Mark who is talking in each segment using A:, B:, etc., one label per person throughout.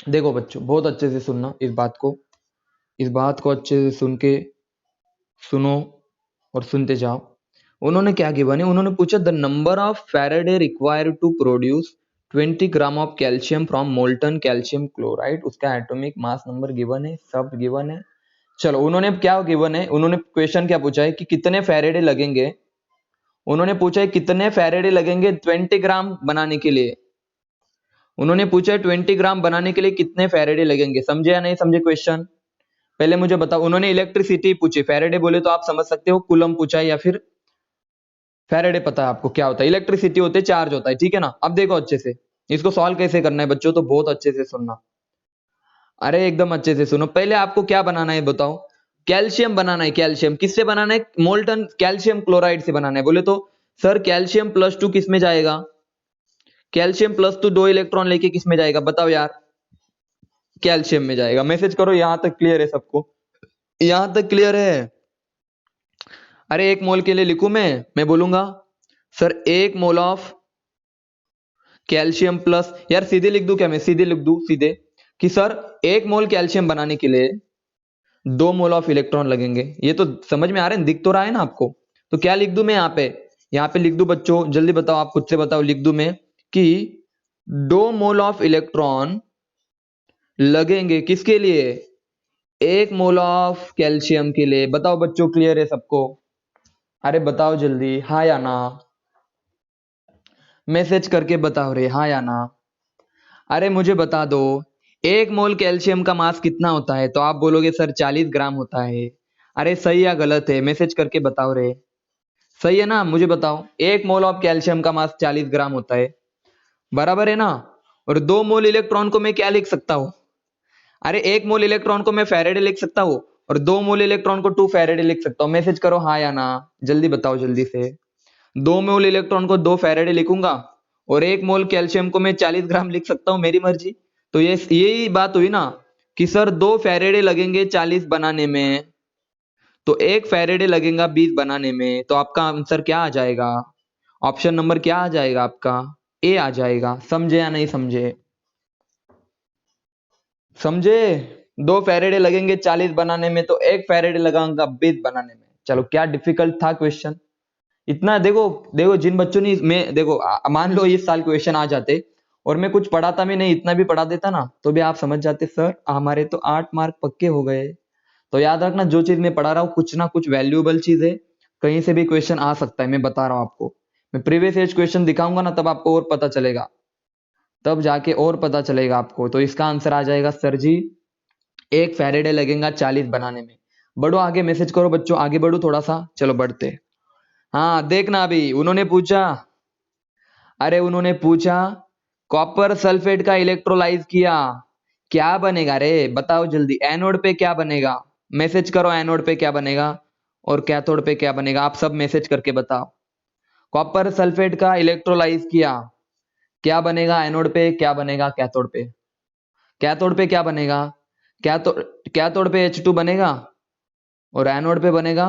A: देखो बच्चों, बहुत अच्छे से सुनना इस बात को अच्छे से सुन के सुनो और सुनते जाओ। उन्होंने क्या गिवन है, उन्होंने पूछा the number of faraday required to produce 20 gram of calcium from molten calcium chloride. उसका एटॉमिक मास नंबर गिवन है, सब गिवन है। चलो, उन्होंने क्या गिवन है, उन्होंने क्वेश्चन क्या पूछा है कि कितने फैराडे लगेंगे। उन्होंने पूछा है कितने फैराडे लगेंगे 20 ग्राम बनाने के लिए। उन्होंने पूछा है 20 ग्राम बनाने के लिए कितने फैराडे लगेंगे। समझे या नहीं समझे क्वेश्चन? पहले मुझे बताओ। उन्होंने इलेक्ट्रिसिटी पूछी, फैराडे बोले तो आप समझ सकते हो कूलम पूछा है या फिर फैराडे पता है आपको क्या होता है। इलेक्ट्रिसिटी होते चार्ज होता है, ठीक है ना। अब देखो अच्छे से इसको सॉल्व कैसे करना है बच्चों, तो बहुत अच्छे से सुनना। अरे एकदम अच्छे से सुनो। पहले आपको क्या बनाना है बताओ। कैल्शियम बनाना है। कैल्शियम किससे बनाना है? मोल्टन कैल्शियम क्लोराइड से बनाना है। बोले तो सर कैल्शियम +2 किस में जाएगा? कैल्शियम +2 2 इलेक्ट्रॉन लेके किस में जाएगा बताओ यार? कैल्शियम में जाएगा। मैसेज करो, यहां तक क्लियर है सबको? यहां तक क्लियर है? अरे 1 मोल के लिए लिखूं मैं बोलूंगा sir 1 mole of calcium plus, यार सीधे लिख दूं क्या? मैं सीधे लिख दूं सीधे कि सर 1 मोल कैल्शियम बनाने के लिए 2 मोल ऑफ इलेक्ट्रॉन लगेंगे। ये तो समझ में आ रहे हैं, दिख तो रहा है ना आपको। तो क्या लिख दूं मैं यहाँ पे लिख दूं बच्चों, जल्दी बताओ, आप खुद से बताओ। लिख दूं मैं कि 2 मोल ऑफ इलेक्ट्रॉन लगेंगे किसके लिए? 1 मोल ऑफ कैल्शियम के लिए। बताओ बच्चों, क्लियर है सबको? अरे बताओ जल्दी, हाँ या ना? मैसेज करके बताओ रे, हाँ या ना? अरे मुझे बता दो, 1 मोल कैल्शियम का मास कितना होता है? तो आप बोलोगे सर 40 ग्राम होता है। अरे सही या गलत है? मैसेज करके बताओ रे। सही है ना? मुझे बताओ, 1 मोल ऑफ कैल्शियम का मास 40 ग्राम होता है, बराबर है ना? और 2 मोल इलेक्ट्रॉन को मैं क्या लिख सकता हूँ? अरे 1 मोल इलेक्ट्रॉन को मैं फैराडे लिख सकता हूँ और 2 मोल इलेक्ट्रॉन को 2 फैराडे लिख सकता हूँ। मैसेज करो हाँ या ना, जल्दी बताओ जल्दी से। 2 मोल इलेक्ट्रॉन को 2 फैराडे लिखूंगा और 1 मोल कैल्शियम को मैं 40 ग्राम लिख सकता हूँ, मेरी मर्जी। तो ये यही बात हुई ना कि सर 2 फैराडे लगेंगे 40 बनाने में, तो 1 फैराडे लगेगा 20 बनाने में। तो आपका आंसर क्या आ जाएगा? ऑप्शन नंबर क्या आ जाएगा आपका? ए आ जाएगा। समझे या नहीं समझे? समझे? 2 फैराडे लगेंगे 40 बनाने में, तो 1 फैराडे लगाऊंगा 20 बनाने में। चलो, क्या डिफिकल्ट था क्वेश्चन? इतना देखो, देखो जिन बच्चों ने, मैं देखो मान लो इस साल क्वेश्चन आ जाते और मैं कुछ पढ़ाता भी नहीं, इतना भी पढ़ा देता ना, तो भी आप समझ जाते सर हमारे तो 8 मार्क पक्के हो गए। तो याद रखना, जो चीज मैं पढ़ा रहा हूँ कुछ ना कुछ वैल्यूएबल चीज है, कहीं से भी क्वेश्चन आ सकता है, मैं बता रहा हूँ आपको। मैं प्रीवियस एज क्वेश्चन दिखाऊंगा ना, तब आपको और पता चलेगा, तब जाके और पता चलेगा आपको। तो इसका आंसर आ जाएगा सर जी 1 फैराडे लगेगा 40 बनाने में। बढ़ो आगे, मैसेज करो बच्चों, आगे बढ़ो थोड़ा सा, चलो बढ़ते। हाँ देखना, अभी उन्होंने पूछा, अरे उन्होंने पूछा कॉपर सल्फेट का इलेक्ट्रोलाइज किया, क्या बनेगा रे? बताओ जल्दी, एनोड पे क्या बनेगा? मैसेज करो, एनोड पे क्या बनेगा और कैथोड पे क्या बनेगा? आप सब मैसेज करके बताओ। कॉपर सल्फेट का इलेक्ट्रोलाइज किया, क्या बनेगा एनोड पे, क्या बनेगा कैथोड पे? कैथोड पे क्या बनेगा? कैथोड कैथोड पे H2 बनेगा और एनोड पे बनेगा,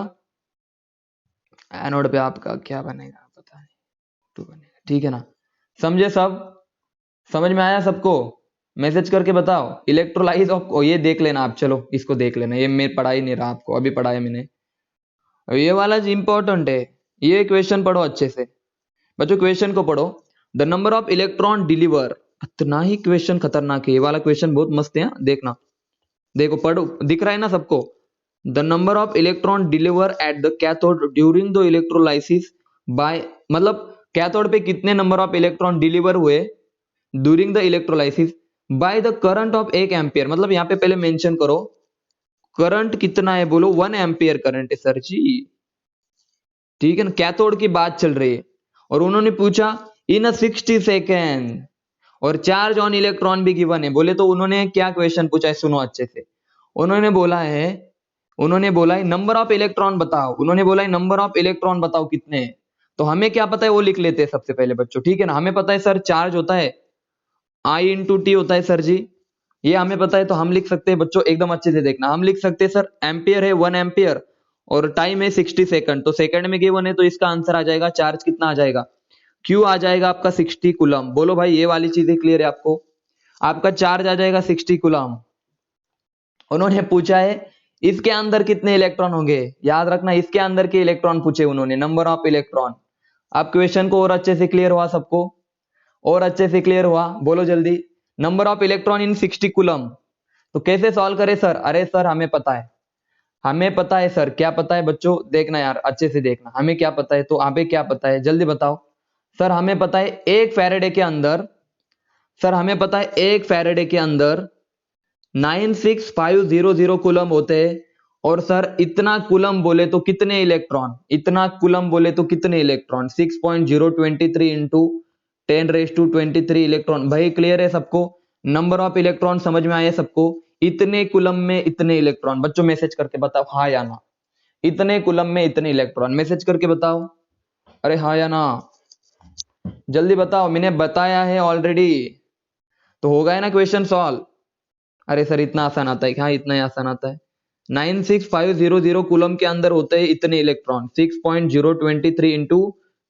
A: एनोड पे आपका क्या बनेगा पता नहीं, 2 बनेगा, ठीक है ना? समझे सब? समझ में आया सबको? मैसेज करके बताओ। इलेक्ट्रोलाइज ऑफ, ये देख लेना आप, चलो इसको देख लेना, ये मैं पढ़ा ही नहीं रहा आपको, अभी पढ़ाया मैंने। और ये वाला इंपॉर्टेंट है, ये क्वेश्चन पढ़ो अच्छे से बच्चों, क्वेश्चन को पढ़ो। The number of electron deliver, इतना ही क्वेश्चन खतरनाक है, ये वाला क्वेश्चन बहुत मस्त है, देखना। देखो पढ़ो, दिख रहा है ना सबको? The number of electron deliver at the cathode during the electrolysis by, मतलब कैथोड पे कितने नंबर ऑफ इलेक्ट्रॉन डिलीवर हुए during the electrolysis by the current of 1 ampere. मतलब यहाँ पे पहले मेंशन करो करंट कितना है, बोलो 1 एम्पियर करंट है सर जी, ठीक है ना? कैथोड की बात चल रही है और उन्होंने पूछा इन 60 सेकेंड, और चार्ज ऑन इलेक्ट्रॉन भी गिवन है। बोले तो उन्होंने क्या क्वेश्चन पूछा है, सुनो अच्छे से। उन्होंने बोला है नंबर ऑफ इलेक्ट्रॉन बताओ, उन्होंने बोला है नंबर ऑफ इलेक्ट्रॉन बताओ कितने हैं। तो हमें क्या पता है वो लिख लेते हैं सबसे पहले बच्चों, ठीक है ना? हमें पता है सर चार्ज होता है I/T होता है सर जी, ये हमें पता है। तो हम लिख सकते हैं बच्चों, एकदम अच्छे से देखना, हम लिख सकते हैं सर एम्पियर है 1 एम्पियर और टाइम है 60 सेकंड, तो सेकंड में गिवन है, तो इसका आंसर आ जाएगा चार्ज कितना आ जाएगा, Q आ जाएगा आपका 60 कूलम। बोलो भाई, ये वाली चीजें क्लियर है आपको? आपका चार्ज आ जाएगा 60 कूलम। उन्होंने पूछा है इसके अंदर कितने इलेक्ट्रॉन होंगे, याद रखना इसके अंदर के इलेक्ट्रॉन पूछे उन्होंने, नंबर ऑफ इलेक्ट्रॉन। अब क्वेश्चन को और अच्छे से क्लियर हुआ सबको, और अच्छे से क्लियर हुआ, बोलो जल्दी। Number of electron in 60 coulomb, तो कैसे सॉल्व करें सर? अरे सर हमें पता है, हमें पता है सर। क्या पता है बच्चों? देखना यार अच्छे से देखना, हमें क्या पता है, तो हमें क्या पता है जल्दी बताओ। सर हमें पता है एक फैराडे के अंदर, सर हमें पता है एक फैराडे के अंदर 96500 कूलम होते हैं। और सर इतना कूलम बोले तो कितने इलेक्ट्रॉन, इतना कूलम बोले तो कितने इलेक्ट्रॉन? 6.023 into 10⁻23 electron. भाई क्लियर है सबको? नंबर ऑफ इलेक्ट्रॉन समझ में आए सबको? इतने कूलम में इतने इलेक्ट्रॉन। बच्चों मैसेज करके बताओ हाँ या ना, इतने कूलम में इतने इलेक्ट्रॉन, मैसेज करके बताओ। अरे हाँ या ना, जल्दी बताओ, मैंने बताया है ऑलरेडी, तो होगा है ना क्वेश्चन सॉल्व। अरे सर इतना आसान आता है? हाँ इतना ही आसान आता है। 96500 कूलम के अंदर होते हैं इतने इलेक्ट्रॉन, 6.023 इंटू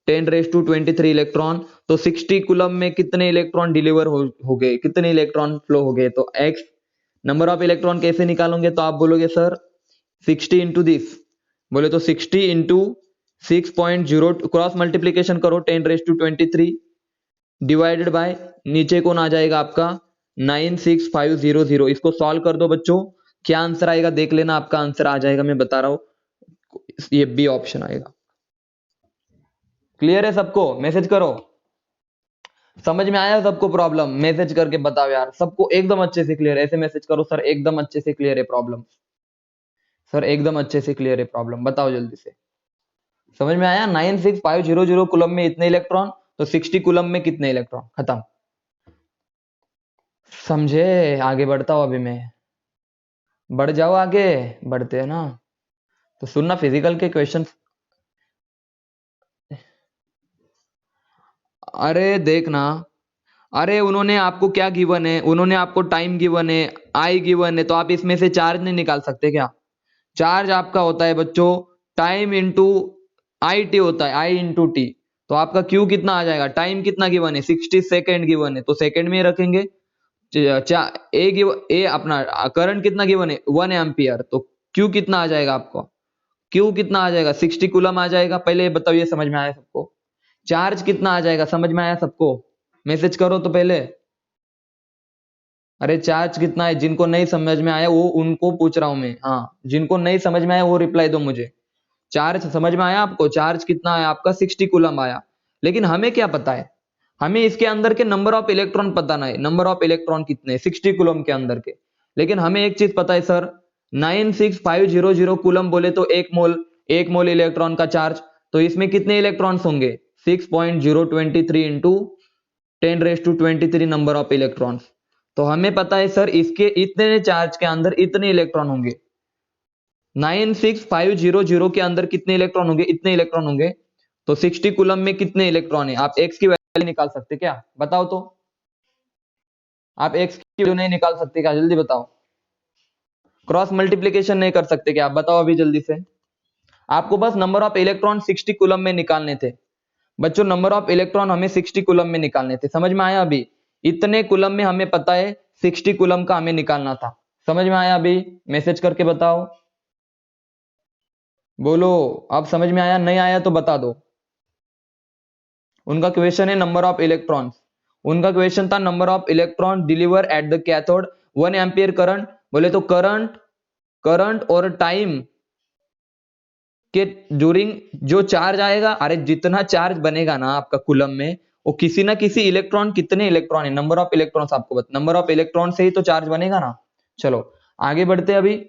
A: 10⁻23 इलेक्ट्रॉन। तो 60 कूलम में कितने इलेक्ट्रॉन डिलीवर हो गए, कितने इलेक्ट्रॉन फ्लो हो गए? तो एक्स नंबर ऑफ इलेक्ट्रॉन कैसे निकालोगे? तो आप बोलोगे सर 60 इंटू दिस, बोले तो 60 इंटू 6.0, क्रॉस मल्टीप्लीकेशन करो 10⁻23 डिवाइडेड बाय नीचे कौन आ जाएगा आपका 96500। इसको सॉल्व कर दो बच्चों, क्या आंसर आएगा देख लेना, आपका आंसर आ जाएगा, मैं बता रहा हूं, ये बी ऑप्शन आएगा। क्लियर है सबको? मैसेज करो, समझ में आया सबको प्रॉब्लम? मैसेज करके बताओ यार सबको एकदम अच्छे से क्लियर है, ऐसे मैसेज करो सर एकदम अच्छे से क्लियर है प्रॉब्लम, सर एकदम अच्छे से क्लियर है प्रॉब्लम, बताओ जल्दी से। समझ में आया? 96500 कूलम में इतने इलेक्ट्रॉन, तो 60 कूलम में कितने इलेक्ट्रॉन, खत्म। समझे? आगे बढ़ता हूं अभी मैं, बढ़ जाओ आगे, बढ़ते हैं ना। तो सुनना फिजिकल के क्वेश्चन। अरे देखना, अरे उन्होंने आपको क्या गिवन है, उन्होंने आपको टाइम गिवन है, आई गिवन है, तो आप इसमें से चार्ज नहीं निकाल सकते क्या? चार्ज आपका होता है बच्चों टाइम इंटू आई टी होता है, आई इंटू टी। तो आपका क्यू कितना आ जाएगा? टाइम कितना गिवन है? 60 सेकेंड गिवन है, तो सेकेंड में रखेंगे। ए अपना करंट कितना गिवन है? 1 एम्पियर, तो क्यू कितना आ जाएगा आपको? क्यू कितना आ जाएगा? 60 कूलम आ जाएगा। पहले ये बताओ, ये समझ में आया सबको? चार्ज कितना आ जाएगा, समझ में आया सबको? मैसेज करो तो पहले। अरे चार्ज कितना है, जिनको नहीं समझ में आया वो उनको पूछ रहा हूं मैं, हाँ जिनको नहीं समझ में आया वो रिप्लाई दो मुझे। चार्ज समझ में आया आपको? चार्ज कितना है आपका? 60 कूलम आया। लेकिन हमें क्या पता है? हमें इसके अंदर के नंबर ऑफ इलेक्ट्रॉन पता नहीं, नंबर ऑफ इलेक्ट्रॉन कितने 60 कूलम के अंदर के। लेकिन हमें एक चीज पता है सर, 96500 कूलम बोले तो एक मोल इलेक्ट्रॉन का चार्ज, तो इसमें कितने इलेक्ट्रॉन्स होंगे? 6.023 इंटू 10⁻23 नंबर ऑफ इलेक्ट्रॉन्स। तो हमें पता है सर इसके इतने चार्ज के अंदर इतने इलेक्ट्रॉन होंगे, 96500 के अंदर कितने इलेक्ट्रॉन होंगे? इतने इलेक्ट्रॉन होंगे। तो 60 कूलम में कितने इलेक्ट्रॉन है? आप एक्स की वैल्यू निकाल सकते क्या? बताओ तो, आप एक्स की वैल्यू नहीं निकाल सकते क्या? जल्दी बताओ। क्रॉस मल्टीप्लीकेशन नहीं कर सकते क्या? आप बताओ अभी जल्दी से। आपको बस नंबर ऑफ इलेक्ट्रॉन 60 कूलम में निकालने थे बच्चों, नंबर ऑफ इलेक्ट्रॉन हमें 60 कूलम में निकालने थे। समझ में आया? अभी इतने कूलम में हमें पता है 60 कूलम का हमें निकालना था। समझ में आया? अभी मैसेज करके बताओ, बोलो अब समझ में आया? नहीं आया तो बता दो। उनका क्वेश्चन है नंबर ऑफ इलेक्ट्रॉन्स, उनका क्वेश्चन था number of electron deliver at the cathode 1 ampere current. बोले तो करंट और टाइम के ड्यूरिंग जो चार्ज आएगा, अरे जितना चार्ज बनेगा ना आपका कूलम में, वो किसी ना किसी इलेक्ट्रॉन, कितने इलेक्ट्रॉन है, नंबर ऑफ इलेक्ट्रॉन्स आपको बता, नंबर ऑफ इलेक्ट्रॉन से ही तो चार्ज बनेगा ना। चलो आगे बढ़ते हैं, अभी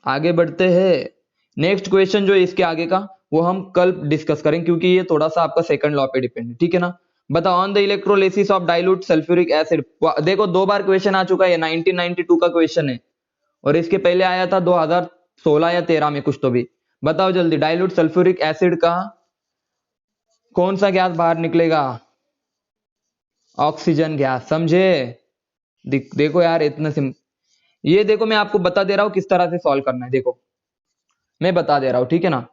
A: आगे बढ़ते हैं। नेक्स्ट क्वेश्चन जो है इसके आगे का वो हम कल डिस्कस करेंगे, क्योंकि ये थोड़ा सा आपका सेकंड लॉ पे डिपेंड है, ठीक है ना। बताओ on the electrolysis of dilute sulphuric acid. देखो 2 बार क्वेश्चन आ चुका है, 1992 का क्वेश्चन है, और इसके पहले आया था 2016 या 13 में कुछ तो भी। बताओ जल्दी, डाइल्यूट सल्फ्यूरिक एसिड का कौन सा गैस बाहर निकलेगा? Oxygen gas. समझे? देखो यार इतना सिम, ये देखो मैं आपको बता दे रहा हूं किस तरह से सॉल्व करना है, देखो मैं बता दे रहा हूं, ठीक है ना।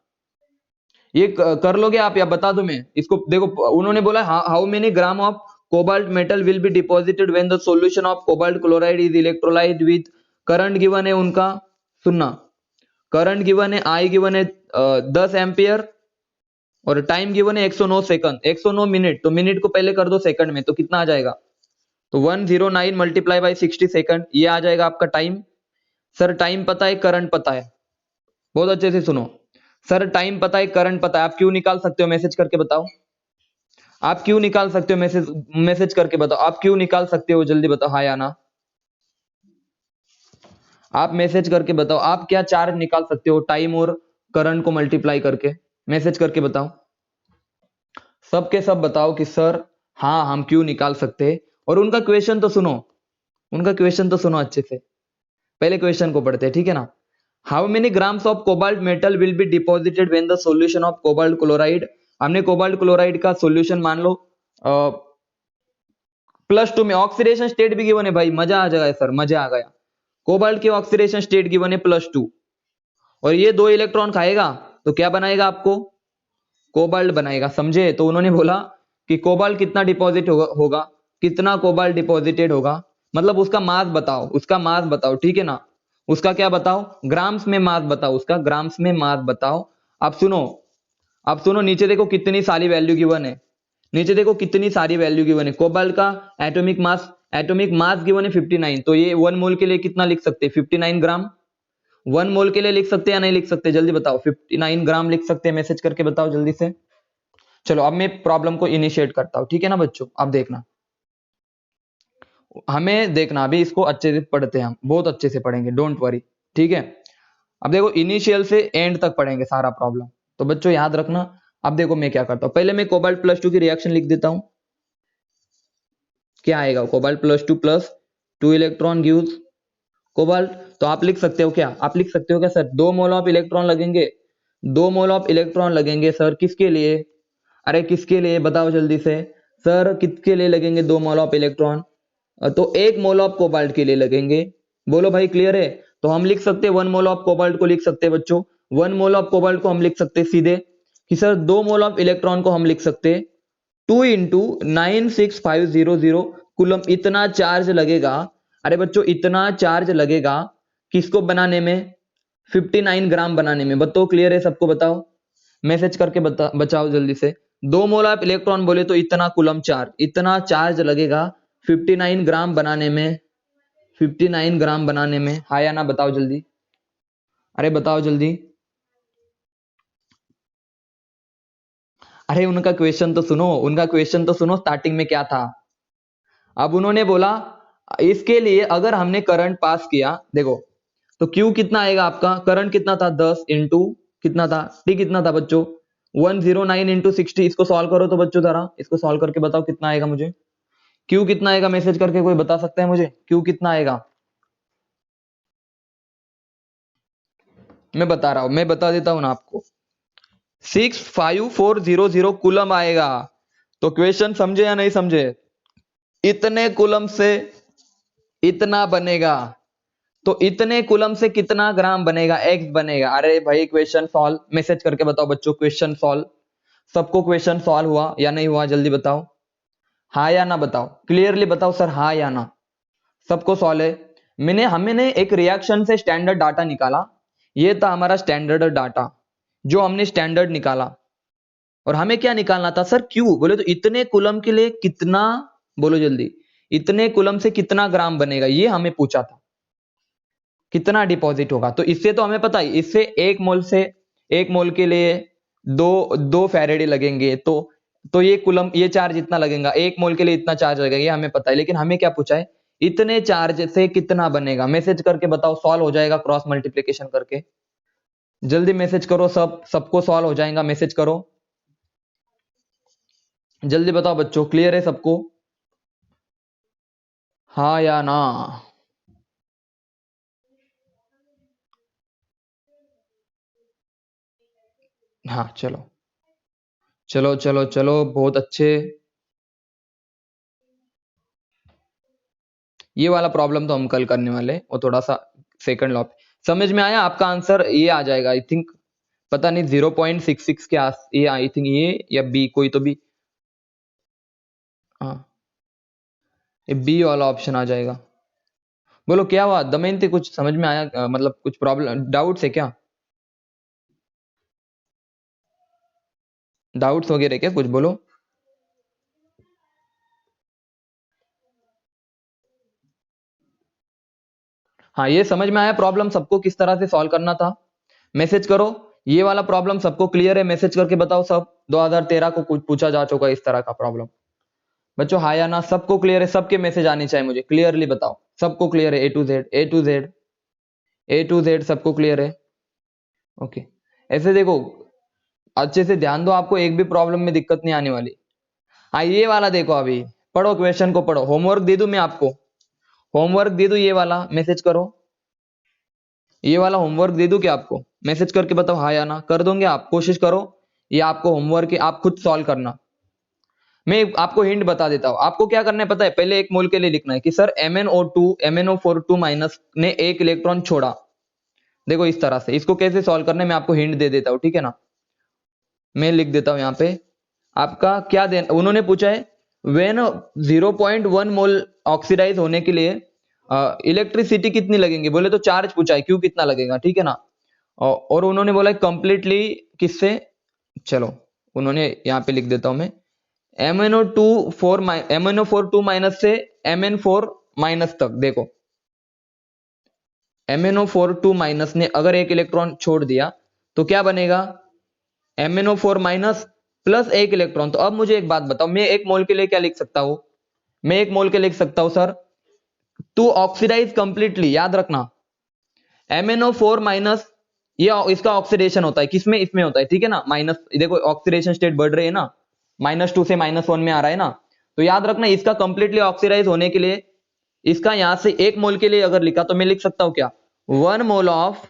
A: ये कर लोगे आप या बता दो मैं इसको? देखो उन्होंने बोला how many gram of cobalt metal will be deposited when the solution of cobalt chloride is electrolyzed with current given है उनका, सुनना, करंट गिवन है, आई गिवन है 10 एम्पियर और टाइम गिवन है 109 सेकंड, 109 मिनट, तो मिनट को पहले कर दो सेकंड में, तो कितना आ जाएगा, तो 109 मल्टीप्लाई बाई 60 सेकंड, ये आ जाएगा आपका टाइम। सर टाइम पता है, करंट पता है, बहुत अच्छे से सुनो, सर टाइम पता है, करंट पता है, आप क्यों निकाल सकते हो, मैसेज करके बताओ, आप क्यों निकाल सकते हो, मैसेज करके बताओ, आप क्यों निकाल सकते हो, जल्दी बताओ, हाँ या ना, आप मैसेज करके बताओ, आप क्या चार्ज निकाल सकते हो टाइम और करंट को मल्टीप्लाई करके, मैसेज करके बताओ, सबके सब बताओ कि सर हाँ हम क्यों निकाल सकते हैं। और उनका क्वेश्चन तो सुनो, उनका क्वेश्चन तो सुनो अच्छे से, पहले क्वेश्चन को पढ़ते हैं, ठीक है ना। How many grams of cobalt metal will be deposited when the solution of cobalt chloride, हमने कोबाल्ट क्लोराइड का सॉल्यूशन मान लो +2 में, ऑक्सीडेशन स्टेट भी गिवन है भाई, मजा आ जाएगा सर, मजा आ गया, कोबाल्ट की ऑक्सीडेशन स्टेट गिवन है +2 और ये 2 इलेक्ट्रॉन खाएगा तो क्या बनाएगा आपको, कोबाल्ट बनाएगा, समझे। तो उन्होंने बोला कि कोबाल्ट कितना डिपॉजिट होगा, कितना कोबाल्ट डिपॉजिटेड होगा, मतलब उसका मास बताओ, उसका मास बताओ, ठीक है ना, उसका क्या बताओ, ग्राम्स में मास बताओ, उसका ग्राम्स में मास बताओ। अब सुनो, अब सुनो, नीचे देखो कितनी सारी वैल्यू गिवन है, नीचे देखो कितनी सारी वैल्यू गिवन है, कोबाल्ट का एटॉमिक मास गिवन है 59, तो ये 1 मोल के लिए कितना लिख सकते हैं, 59 ग्राम, 1 मोल के लिए लिख सकते हैं या नहीं लिख सकते, जल्दी बताओ, 59 ग्राम लिख सकते हैं, मैसेज करके बताओ जल्दी से। चलो अब मैं प्रॉब्लम को इनिशिएट करता हूं, ठीक है ना बच्चों, अब देखना, हमें देखना, अभी इसको अच्छे से पढ़ते हैं, हम बहुत अच्छे से पढ़ेंगे, डोंट वरी, ठीक है। अब देखो इनिशियल से एंड तक पढ़ेंगे सारा प्रॉब्लम, तो बच्चों याद रखना। अब देखो मैं क्या करता हूं, पहले मैं कोबाल्ट +2 की रिएक्शन लिख देता हूं, क्या आएगा, कोबाल्ट +2 +2 इलेक्ट्रॉन गिव्स कोबाल्ट, तो आप लिख सकते हो क्या, आप लिख सकते हो क्या सर, 2 मोल ऑफ इलेक्ट्रॉन लगेंगे, 2 मोल ऑफ इलेक्ट्रॉन लगेंगे सर, किसके लिए, अरे किसके लिए बताओ जल्दी से, सर किसके लिए लगेंगे 2 मोल ऑफ इलेक्ट्रॉन, तो 1 मोल ऑफ कोबाल्ट के लिए लगेंगे, बोलो भाई क्लियर है। तो हम लिख सकते हैं 1 मोल ऑफ कोबाल्ट को लिख सकते हैं बच्चों, 1 मोल ऑफ कोबाल्ट को हम लिख सकते हैं सीधे कि सर 2 मोल ऑफ इलेक्ट्रॉन को हम लिख सकते हैं 2 इंटू 96500 कुलम, इतना चार्ज लगेगा, अरे बच्चों इतना चार्ज लगेगा किसको बनाने में, 59 ग्राम बनाने में, बताओ क्लियर है सबको, बताओ मैसेज करके बचाओ जल्दी से, 2 मोल ऑफ इलेक्ट्रॉन बोले तो इतना कुलम चार्ज, इतना चार्ज लगेगा 59 ग्राम बनाने में, 59 ग्राम बनाने में, हाँ या ना बताओ जल्दी, अरे बताओ जल्दी, अरे उनका क्वेश्चन तो सुनो, उनका क्वेश्चन तो सुनो, स्टार्टिंग में क्या था, अब उन्होंने बोला इसके लिए अगर हमने करंट पास किया, देखो तो Q कितना आएगा आपका, करंट कितना था 10 इंटू कितना था, T कितना था बच्चों 109 इंटू 60, इसको सॉल्व करो तो बच्चों, जरा इसको सॉल्व करके बताओ कितना आएगा मुझे, Q कितना आएगा, मैसेज करके कोई बता सकता है मुझे, Q कितना आएगा, मैं बता रहा हूं, मैं बता देता हूं ना आपको, 65400 कुलम आएगा। तो क्वेश्चन समझे या नहीं समझे, इतने कुलम से इतना बनेगा, तो इतने कुलम से कितना ग्राम बनेगा, एक्स बनेगा। अरे भाई क्वेश्चन सॉल्व, मैसेज करके बताओ बच्चों, क्वेश्चन सॉल्व, सबको क्वेश्चन सॉल्व हुआ या नहीं हुआ, जल्दी बताओ, हाँ या ना बताओ, क्लियरली बताओ सर, हाँ या ना, सबको सॉल्व है। हमने एक रिएक्शन से स्टैंडर्ड डाटा निकाला, ये था हमारा स्टैंडर्ड डाटा, जो हमने स्टैंडर्ड निकाला, और हमें क्या निकालना था सर, क्यू, बोले तो इतने कुलम के लिए कितना, बोलो जल्दी, इतने कुलम से कितना ग्राम बनेगा, ये हमें पूछा था, कितना डिपॉजिट होगा। तो इससे तो हमें पता है, इससे 1 मोल के लिए दो फैरेडे लगेंगे, तो ये कुलम, ये चार्ज इतना लगेगा, 1 मोल के लिए इतना चार्ज लगेगा, ये हमें पता है, लेकिन हमें क्या पूछा है, इतने चार्ज से कितना बनेगा, मैसेज करके बताओ, सॉल्व हो जाएगा क्रॉस मल्टीप्लीकेशन करके, जल्दी मैसेज करो, सबको सॉल्व हो जाएगा, मैसेज करो जल्दी, बताओ बच्चों, क्लियर है सबको, हाँ या ना, हाँ चलो चलो चलो चलो, बहुत अच्छे, ये वाला प्रॉब्लम तो हम कल करने वाले, वो थोड़ा सा सेकंड लॉ समझ में आया, आपका आंसर ये आ जाएगा आई थिंक, पता नहीं 0.66 के आस, ये आई थिंक ये या बी, कोई तो भी, हाँ ये बी वाला ऑप्शन आ जाएगा। बोलो क्या हुआ दमयंती, कुछ समझ में आया? मतलब कुछ प्रॉब्लम डाउट्स है क्या? डाउट्स वगैरह क्या कुछ बोलो। हाँ ये समझ में आया प्रॉब्लम सबको किस तरह से सॉल्व करना था? मैसेज करो। ये वाला प्रॉब्लम सबको क्लियर है? मैसेज करके बताओ सब। 2013 को कुछ पूछा जा चुका है इस तरह का प्रॉब्लम। बच्चों हाँ या ना सबको क्लियर है? सबके मैसेज आने चाहिए मुझे, क्लियरली बताओ सबको क्लियर है। A to Z, A to Z, A to Z सबको क्लियर है? ओके। ऐसे देखो अच्छे से ध्यान दो, आपको एक भी प्रॉब्लम में दिक्कत नहीं आने वाली। हाँ ये वाला देखो, अभी पढ़ो क्वेश्चन को पढ़ो। होमवर्क दे दूं मैं आपको? होमवर्क दे दूं ये वाला? मैसेज करो। ये वाला होमवर्क दे दूं क्या आपको? मैसेज करके बताओ हाँ या ना। कर दोगे आप? कोशिश करो। ये आपको होमवर्क है, आप खुद सॉल्व करना। मैं आपको हिंट बता देता हूं। आपको क्या करना है पता है? पहले एक मोल के लिए लिखना है कि सर MnO4 माइनस ने एक इलेक्ट्रॉन छोड़ा। देखो इस तरह से इसको कैसे सॉल्व करना है मैं आपको हिंट दे देता हूं, ठीक है ना? मैं लिख देता हूं यहाँ पे। आपका क्या देना, उन्होंने पूछा है वेन 0.1 मोल ऑक्सीडाइज होने के लिए इलेक्ट्रिसिटी कितनी लगेंगे? बोले तो चार्ज पूछा है, क्यू कितना लगेगा, ठीक है ना? और उन्होंने बोला कंप्लीटली किससे, चलो उन्होंने यहाँ पे लिख देता हूं मैं। MnO4 2 माइनस से Mn4 माइनस तक। देखो MnO4 2 माइनस ने अगर एक इलेक्ट्रॉन छोड़ दिया तो क्या बनेगा? MnO4 माइनस प्लस एक इलेक्ट्रॉन। तो अब मुझे एक बात बताओ, मैं एक मोल के लिए क्या लिख सकता हूं? मैं एक मोल के लिए लिख सकता हूं सर टू ऑक्सीडाइज कंप्लीटली, याद रखना MnO4 माइनस, ये इसका ऑक्सीडेशन होता है किसमें? इसमें होता है, ठीक है ना? माइनस देखो ऑक्सीडेशन स्टेट बढ़ रही है ना, -2 से -1 में आ रहा है ना। तो याद रखना इसका कंप्लीटली ऑक्सीडाइज होने के लिए, इसका यहां से एक मोल के लिए अगर लिखा तो मैं लिख सकता हूं क्या? 1 मोल ऑफ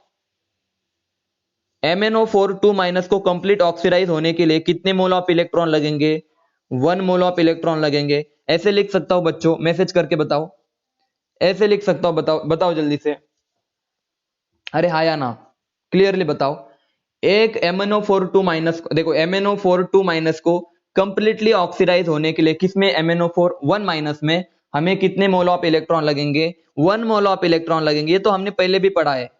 A: MnO4 2 माइनस को कंप्लीट ऑक्सीडाइज होने के लिए कितने मोल ऑफ इलेक्ट्रॉन लगेंगे? 1 मोल ऑफ इलेक्ट्रॉन लगेंगे। ऐसे लिख सकता हूं बच्चों? मैसेज करके बताओ। ऐसे लिख सकता हूं? बताओ बताओ जल्दी से। अरे हाँ या ना, क्लियरली बताओ। एक MnO4 2 माइनस, देखो MnO4 2 माइनस को कंप्लीटली ऑक्सीडाइज होने के लिए किसमें? MnO4 1 माइनस में हमें कितने मोल ऑफ इलेक्ट्रॉन लगेंगे? 1 मोल ऑफ इलेक्ट्रॉन लगेंगे। ये तो हमने पहले भी पढ़ा है,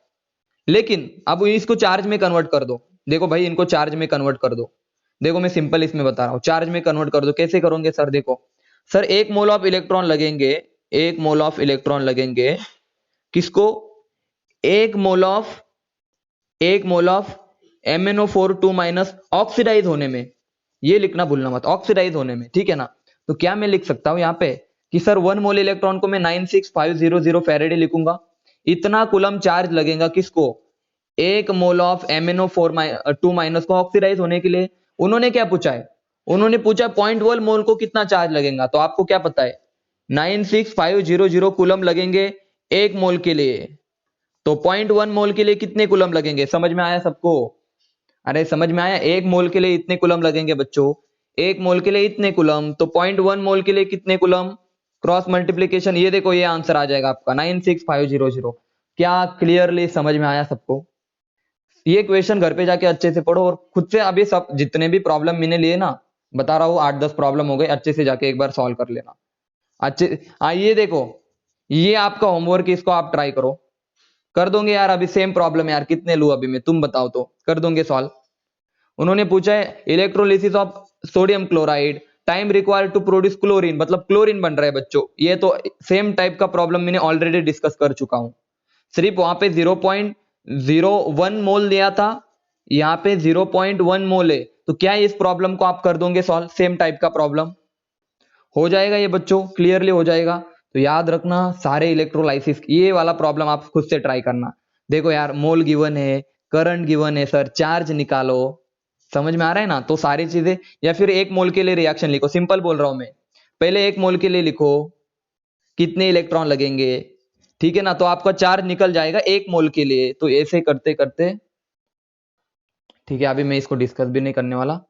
A: लेकिन अब इसको चार्ज में कन्वर्ट कर दो। देखो भाई इनको चार्ज में कन्वर्ट कर दो। देखो मैं सिंपल इसमें बता रहा हूं, चार्ज में कन्वर्ट कर दो। कैसे करोगे सर? देखो सर एक मोल ऑफ इलेक्ट्रॉन लगेंगे, एक मोल ऑफ इलेक्ट्रॉन लगेंगे किसको? एक mole of MnO4 2 minus oxidise होने में। ये लिखना भूलना मत, ऑक्सीडाइज होने में, ठीक है ना? तो क्या मैं लिख सकता हूं यहाँ पे कि सर 1 मोल इलेक्ट्रॉन को मैं 96500 फैरेडे लिखूंगा। इतना कूलम चार्ज लगेगा किसको? एक मोल ऑफ MnO4 2 माइनस को ऑक्सीडाइज होने के लिए। उन्होंने क्या पूछा है? उन्होंने पूछा 0.1 मोल को कितना चार्ज लगेगा। तो आपको क्या पता है? 96500 कूलम लगेंगे एक मोल के लिए। तो 0.1 मोल के लिए कितने कूलम लगेंगे? समझ में आया सबको? अरे समझ में आया? एक मोल के लिए इतने कूलम लगेंगे बच्चों, एक मोल के लिए इतने कूलम। तो 0.1 मोल के लिए कितने कूलम? क्रॉस मल्टीप्लीकेशन, ये देखो ये आंसर आ जाएगा आपका 96500। क्या क्लियरली समझ में आया सबको? ये क्वेश्चन घर पे जाके अच्छे से पढ़ो और खुद से अभी सब जितने भी प्रॉब्लम मैंने लिए ना, बता रहा हूँ 8-10 प्रॉब्लम हो गए, अच्छे से जाके एक बार सॉल्व कर लेना अच्छे। हाँ ये देखो ये आपका होमवर्क, इसको आप ट्राई करो। कर दोगे यार? अभी सेम प्रॉब्लम है यार, कितने लूं अभी मैं? तुम बताओ तो कर दोगे सॉल्व? उन्होंने पूछा है electrolysis of sodium chloride, time required to produce chlorine, मतलब क्लोरीन बन रहा है बच्चों। ये तो सेम टाइप का प्रॉब्लम मैंने ऑलरेडी डिस्कस कर चुका हूं। सिर्फ वहां पे 0.01 मोल दिया था, यहाँ पे 0.1 मोल है। तो क्या इस प्रॉब्लम को आप कर दोगे सॉल्व? सेम टाइप का प्रॉब्लम हो जाएगा ये बच्चों, क्लियरली हो जाएगा। तो याद रखना सारे इलेक्ट्रोलाइसिस, ये वाला प्रॉब्लम आप खुद से ट्राई करना। देखो यार मोल गिवन है, करंट गिवन है, सर चार्ज निकालो। समझ में आ रहा है ना? तो सारी चीजें, या फिर एक मोल के लिए रिएक्शन लिखो। सिंपल बोल रहा हूं मैं, पहले एक मोल के लिए लिखो कितने इलेक्ट्रॉन लगेंगे, ठीक है ना? तो आपका चार्ज निकल जाएगा एक मोल के लिए। तो ऐसे करते करते, ठीक है अभी मैं इसको डिस्कस भी नहीं करने वाला।